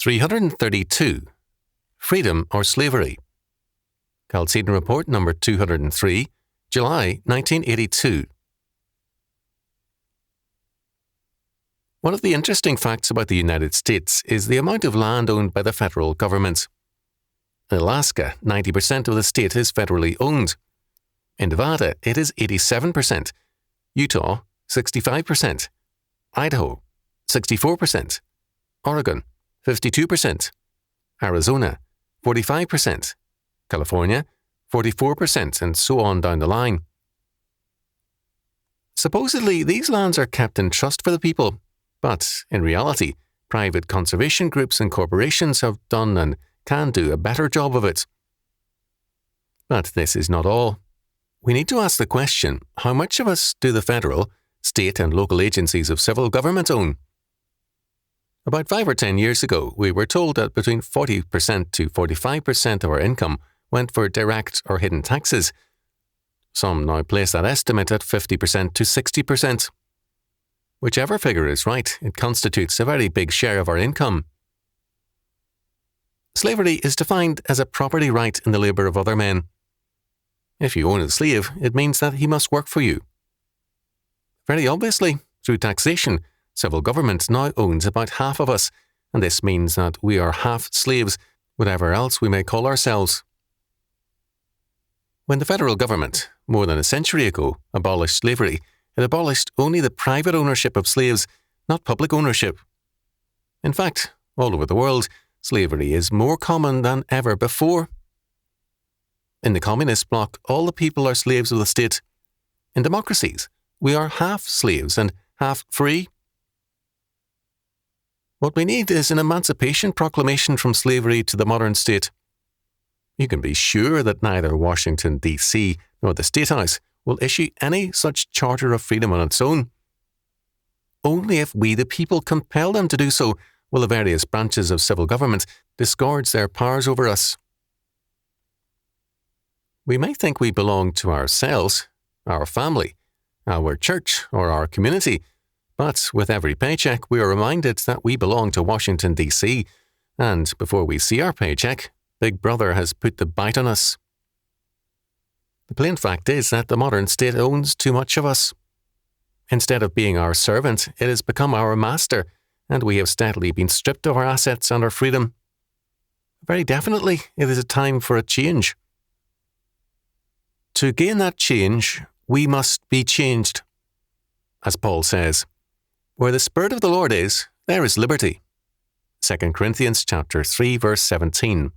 332. Freedom or Slavery. Chalcedon Report number 203, July 1982. One of the interesting facts about the United States is the amount of land owned by the federal government. In Alaska, 90% of the state is federally owned. In Nevada, it is 87%. Utah, 65%. Idaho, 64%. Oregon, 52%. Arizona, 45%. California, 44%, and so on down the line. Supposedly, these lands are kept in trust for the people, but in reality, private conservation groups and corporations have done and can do a better job of it. But this is not all. We need to ask the question, how much of us do the federal, state and local agencies of civil government own? About 5 or 10 years ago, we were told that between 40% to 45% of our income went for direct or hidden taxes. Some now place that estimate at 50% to 60%. Whichever figure is right, it constitutes a very big share of our income. Slavery is defined as a property right in the labour of other men. If you own a slave, it means that he must work for you. Very obviously, through taxation, civil government now owns about half of us, and this means that we are half slaves, whatever else we may call ourselves. When the federal government, more than a century ago, abolished slavery, it abolished only the private ownership of slaves, not public ownership. In fact, all over the world, slavery is more common than ever before. In the communist bloc, all the people are slaves of the state. In democracies, we are half slaves and half free. What we need is an emancipation proclamation from slavery to the modern state. You can be sure that neither Washington, D.C. nor the State House will issue any such charter of freedom on its own. Only if we the people compel them to do so will the various branches of civil government disgorge their powers over us. We may think we belong to ourselves, our family, our church, or our community, but with every paycheck we are reminded that we belong to Washington, D.C., and before we see our paycheck, Big Brother has put the bite on us. The plain fact is that the modern state owns too much of us. Instead of being our servant, it has become our master, and we have steadily been stripped of our assets and our freedom. Very definitely, it is a time for a change. To gain that change, we must be changed. As Paul says, "Where the Spirit of the Lord is, there is liberty." 2 Corinthians chapter 3, verse 17.